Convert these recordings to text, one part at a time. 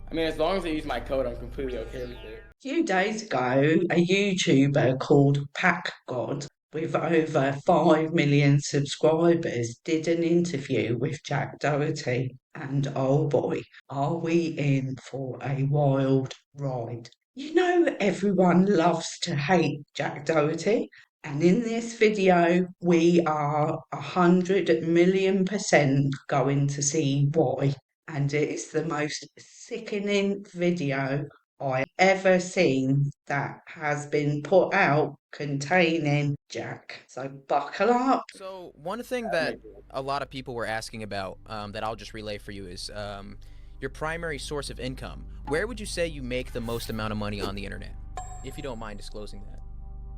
I mean, as long as they use my code, I'm completely okay with it. A few days ago, a YouTuber called Pack God with over 5 million subscribers did an interview with Jack Doherty. And oh boy, are we in for a wild ride. You know, everyone loves to hate Jack Doherty. And in this video, we are 100 million% going to see why. And it is the most sickening video I ever seen that has been put out containing Jack. So buckle up. So one thing that a lot of people were asking about, that I'll just relay for you is your primary source of income. Where would you say you make the most amount of money on the internet? If you don't mind disclosing that.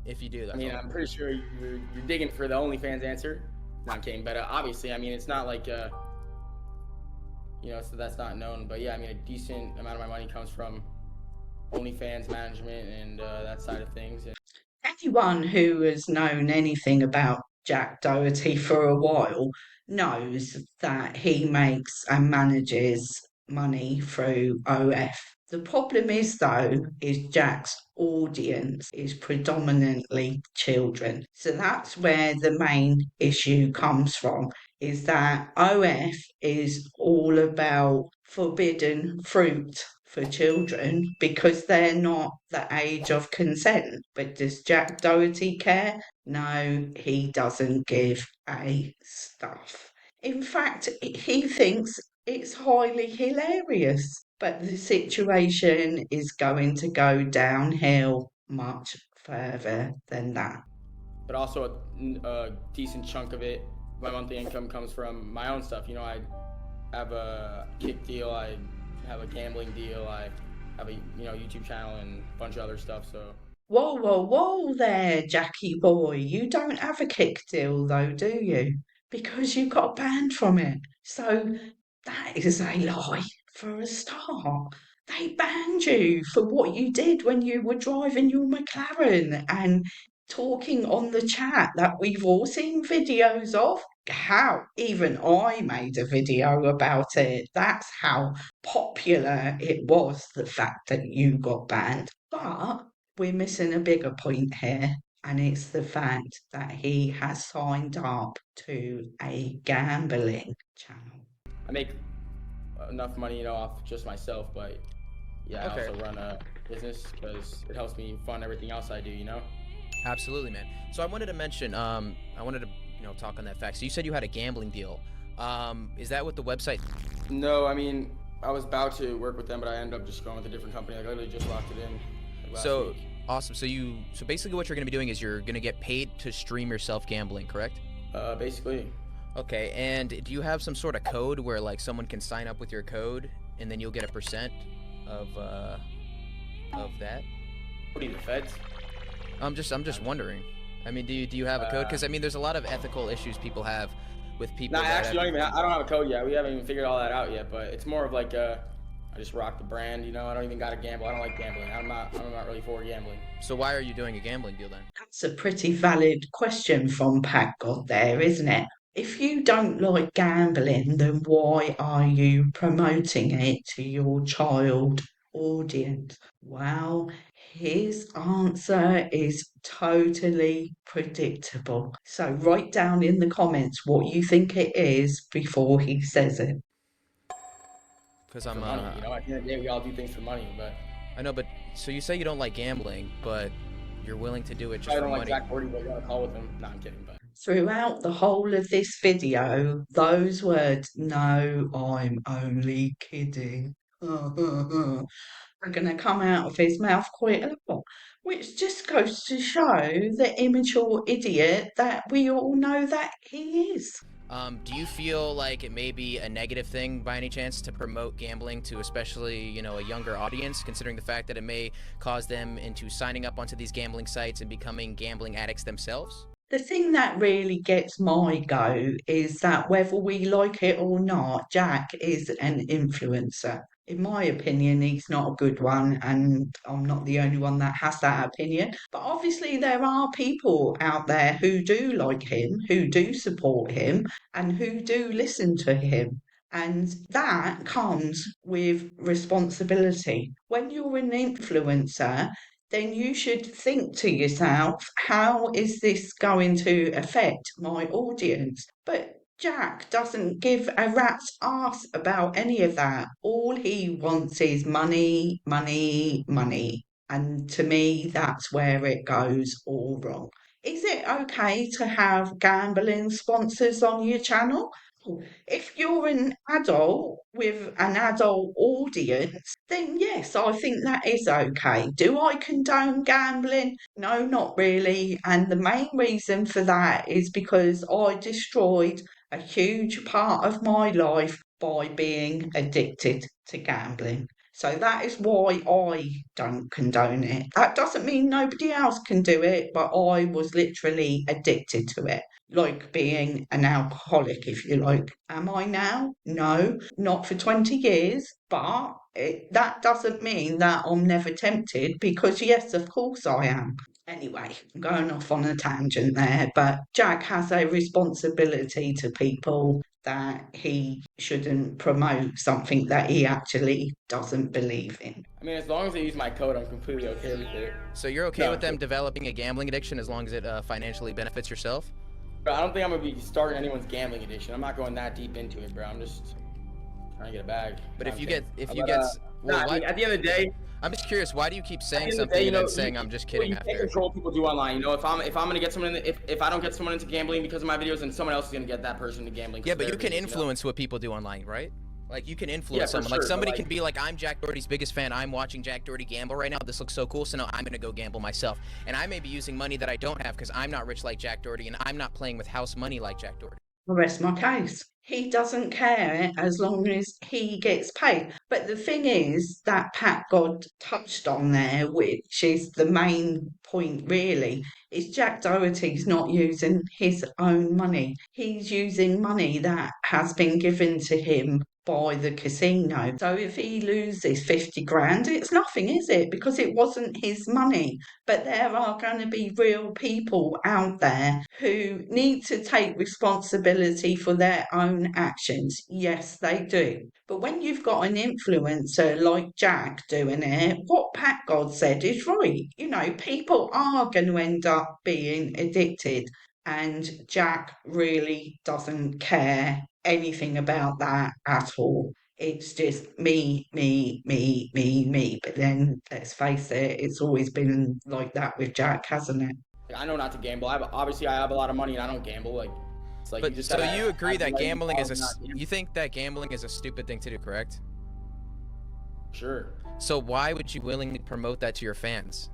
If you do, I that's mean, all. I'm pretty sure you're digging for the OnlyFans answer. No, I'm kidding, but obviously, I mean, it's not like so that's not known. But yeah, I mean, a decent amount of my money comes from OnlyFans management and that side of things. And Anyone who has known anything about Jack Doherty for a while knows that he makes and manages money through OF. The problem is, though, is Jack's audience is predominantly children. So that's where the main issue comes from, is that OF is all about forbidden fruit for children because they're not the age of consent. But does Jack Doherty care? No, he doesn't give a stuff. In fact, he thinks it's highly hilarious. But the situation is going to go downhill much further than that. but also a decent chunk of it, my monthly income comes from my own stuff. I have a kick deal, I have a gambling deal, I have a YouTube channel and a bunch of other stuff. So Whoa, whoa, whoa there, Jackie boy. You don't have a kick deal though, do you? Because you got banned from it. So that is a lie for a start. They banned you for what you did when you were driving your McLaren and talking on the chat that we've all seen videos of. How even I made a video about it. That's how popular it was, the fact that you got banned. But we're missing a bigger point here, and it's the fact that he has signed up to a gambling channel. I make enough money, off just myself, but yeah, I Okay, also run a business because it helps me fund everything else I do. absolutely, man. So I wanted to mention, I wanted to, talk on that fact. So you said you had a gambling deal. Is that what the website? No, I mean, I was about to work with them, but I ended up just going with a different company. Like, I literally just locked it in like, last So week. awesome. So basically, what you're going to be doing is you're going to get paid to stream yourself gambling, correct? Basically, Okay, and do you have some sort of code where like someone can sign up with your code and then you'll get a percent of that? what are you, the feds? I'm just wondering. I mean, do you have a code? Uh, Because I mean, there's a lot of ethical issues people have with no, people I that actually have. don't even. I don't have a code yet. We haven't even figured all that out yet. But it's more of like I just rock the brand. I don't even gotta gamble. I don't like gambling. I'm not really for gambling. So why are you doing a gambling deal then? That's a pretty valid question from Pat God there, isn't it? If you don't like gambling, then why are you promoting it to your child audience? Well, his answer is totally predictable. So write down in the comments what you think it is before he says it. Because For money. At the end of the day, we all do things for money. But I know, but so you say you don't like gambling, but you're willing to do it just I for don't like money. Jack Doherty, but got a call with him. No, I'm kidding. But Throughout the whole of this video, those words, no, I'm only kidding, are going to come out of his mouth quite a lot, which just goes to show the immature idiot that we all know that he is. Do you feel like it may be a negative thing by any chance to promote gambling to especially, a younger audience, considering the fact that it may cause them into signing up onto these gambling sites and becoming gambling addicts themselves? The thing that really gets my go is that whether we like it or not, Jack is an influencer. In my opinion, he's not a good one, and I'm not the only one that has that opinion. But obviously, there are people out there who do like him, who do support him, and who do listen to him. And that comes with responsibility. When you're an influencer, then you should think to yourself, how is this going to affect my audience? But Jack doesn't give a rat's ass about any of that. All he wants is money, money, money. And to me, that's where it goes all wrong. Is it okay to have gambling sponsors on your channel? If you're an adult with an adult audience, then yes, I think that is okay. Do I condone gambling? No, not really. And the main reason for that is because I destroyed a huge part of my life by being addicted to gambling. So that is why I don't condone it. That doesn't mean nobody else can do it, but I was literally addicted to it, like being an alcoholic, if you like. Am I now? No, not for 20 years, but that doesn't mean that I'm never tempted, because yes, of course I am. Anyway, I'm going off on a tangent there, but Jack has a responsibility to people that he shouldn't promote something that he actually doesn't believe in. I mean, as long as they use my code, I'm completely okay with it. So you're okay with them developing a gambling addiction as long as it financially benefits yourself? But I don't think I'm gonna be starting anyone's gambling addiction. I'm not going that deep into it, bro. I'm just trying to get a bag. But No, if I'm you kidding. get, if you get, well, I why, mean, at the end of the day, I'm just curious, why do you keep saying at the end of the something day, and then saying you- I'm just you kidding can't after? control what people do online. You know, if I'm gonna get someone if I don't get someone into gambling because of my videos, then someone else is gonna get that person into gambling. Yeah, because but of you their can videos, influence what people do online, right? Like, you can influence Yeah, for someone. Like, sure, somebody but, can be like, I'm Jack Doherty's biggest fan. I'm watching Jack Doherty gamble right now. This looks so cool, so now I'm going to go gamble myself. And I may be using money that I don't have because I'm not rich like Jack Doherty, and I'm not playing with house money like Jack Doherty. I rest my case. He doesn't care as long as he gets paid. But the thing is that Pat God touched on there, which is the main point really, is Jack Doherty's not using his own money. He's using money that has been given to him by the casino. So if he loses 50 grand, it's nothing, is it? Because it wasn't his money. But there are going to be real people out there who need to take responsibility for their own actions. Yes, they do. But when you've got an influencer like Jack doing it, what Pat God said is right. You know, people are going to end up being addicted. And Jack really doesn't care anything about that at all. It's just me, me, me, me, me. But then let's face it, it's always been like that with Jack, hasn't it? Like, I know not to gamble. Obviously I have a lot of money and I don't gamble. Like, it's like But you just. so gotta you agree have that the right gambling is knowledge not to you think that gambling is a stupid thing to do, correct? Sure. So why would you willingly promote that to your fans?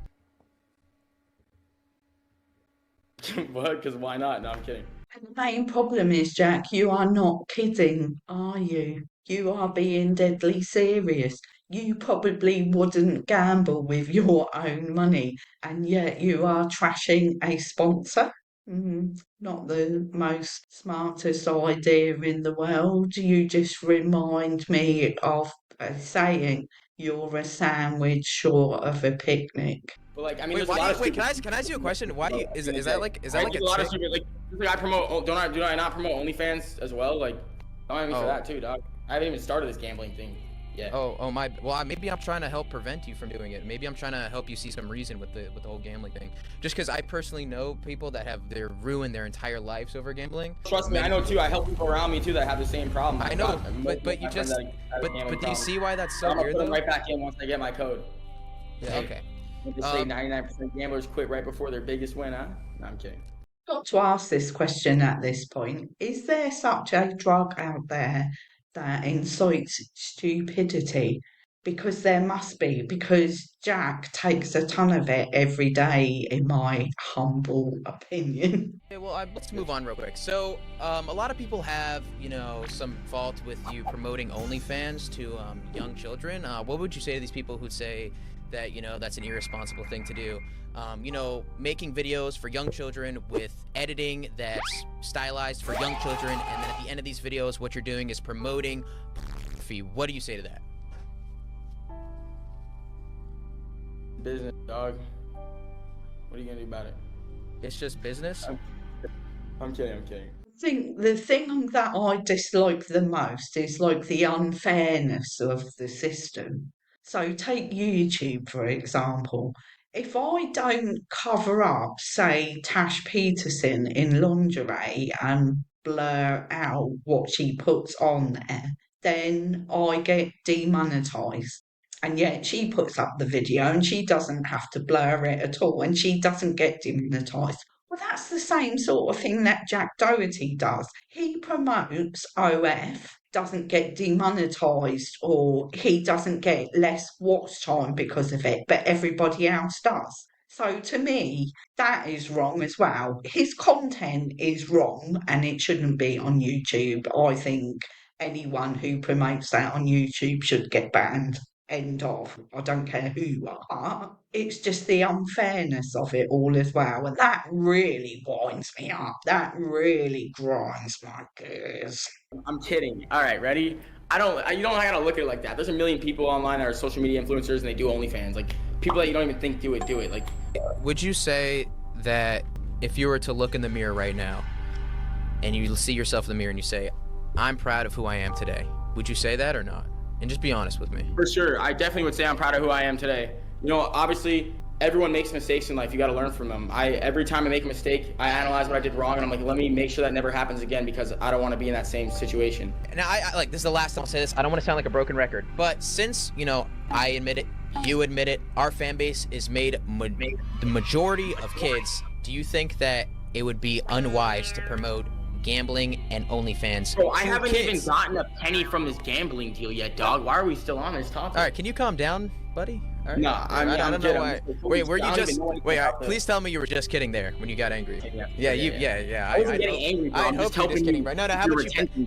What? Because why not? No, I'm kidding. And the main problem is, Jack, you are not kidding, are you? You are being deadly serious. You probably wouldn't gamble with your own money, and yet you are trashing a sponsor. Not the most smartest idea in the world. You just remind me of a saying, you're a sandwich short of a picnic. But like, I mean, Wait, there's a lot of wait, stupid. can I ask you a question? Why do you, is that like I a do a lot of trick? stupid. Like I promote. Do I not promote OnlyFans as well? Like, don't mind me for Oh. that too, dog. I haven't even started this gambling thing yet. Oh my. Well, maybe I'm trying to help prevent you from doing it. Maybe I'm trying to help you see some reason with the whole gambling thing. Just because I personally know people that have ruined their entire lives over gambling. Trust me, I know too. I help people around me too that have the same problem. I know, Most but of you my friends just that have but gambling do you problems. see why that's so I'm gonna weird put them though? right back in once I get my code. Yeah, okay. Just say 99% gamblers quit right before their biggest win, huh? No, I'm kidding. Got to ask this question at this point. Is there such a drug out there that incites stupidity? Because there must be, because Jack takes a ton of it every day, in my humble opinion. Okay, well, let's move on real quick. So, a lot of people have, you know, some fault with you promoting OnlyFans to young children. What would you say to these people who say that, you know, that's an irresponsible thing to do? You know, making videos for young children with editing that's stylized for young children, and then at the end of these videos, what you're doing is promoting pornography. What do you say to that? Business, dog. What are you gonna do about it? It's just business? I'm kidding. think the thing that I dislike the most is like the unfairness of the system. So take YouTube for example. If I don't cover up, say, Tash Peterson in lingerie and blur out what she puts on there, then I get demonetized. And yet she puts up the video and she doesn't have to blur it at all and she doesn't get demonetized. Well, that's the same sort of thing that Jack Doherty does. He promotes OF, doesn't get demonetized, or he doesn't get less watch time because of it, but everybody else does. So to me, that is wrong as well. His content is wrong and it shouldn't be on YouTube. I think anyone who promotes that on YouTube should get banned. End of. I don't care who you are. It's just the unfairness of it all as well. And that really winds me up. That really grinds my gears. I'm kidding. All right, ready? You don't gotta look at it like that. There's a million people online that are social media influencers and they do OnlyFans. Like, people that you don't even think do it. Like, would you say that if you were to look in the mirror right now and you see yourself in the mirror and you say, I'm proud of who I am today, would you say that or not? And just be honest with me. For sure. I definitely would say I'm proud of who I am today. You know, obviously, everyone makes mistakes in life. You got to learn from them. Every time I make a mistake, I analyze what I did wrong, and I'm like, let me make sure that never happens again because I don't want to be in that same situation. Now, I like, this is the last time I'll say this. I don't want to sound like a broken record, but since, you know, I admit it, you admit it, our fan base is made the majority of kids. Do you think that it would be unwise to promote gambling and OnlyFans? Bro, I haven't even gotten a penny from this gambling deal yet, dog. Why are we still on this topic? All right, can you calm down, buddy? All right. No, I don't know why. Wait, were you just? Wait, please tell me you were just kidding there when you got angry. Yeah. I wasn't getting angry, bro. I I'm hope just you're just kidding, right? No. How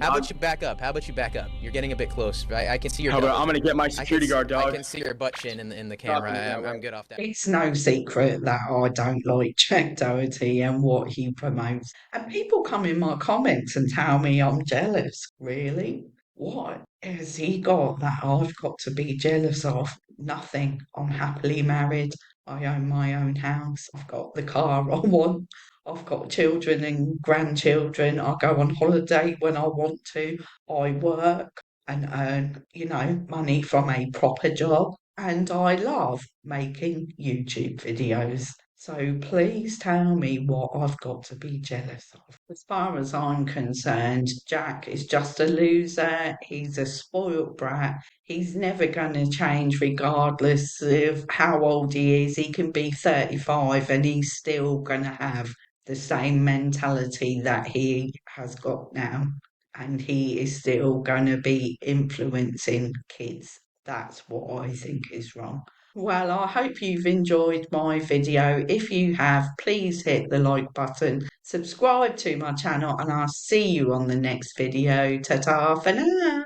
about you back up? You're getting a bit close. I can see your. I'm gonna get my security guard, dog. I can see your butt chin in the camera. I'm good off that. It's no secret that I don't like Jack Doherty and what he promotes. And people come in my comments and tell me I'm jealous. Really? What has he got that I've got to be jealous of? Nothing. I'm happily married. I own my own house. I've got the car I want. I've got children and grandchildren. I go on holiday when I want to. I work and earn, money from a proper job. And I love making YouTube videos. So please tell me what I've got to be jealous of. As far as I'm concerned, Jack is just a loser. He's a spoilt brat. He's never going to change regardless of how old he is. He can be 35 and he's still going to have the same mentality that he has got now. And he is still going to be influencing kids. That's what I think is wrong. Well, I hope you've enjoyed my video. If you have, please hit the like button, subscribe to my channel, and I'll see you on the next video. Ta-ta for now.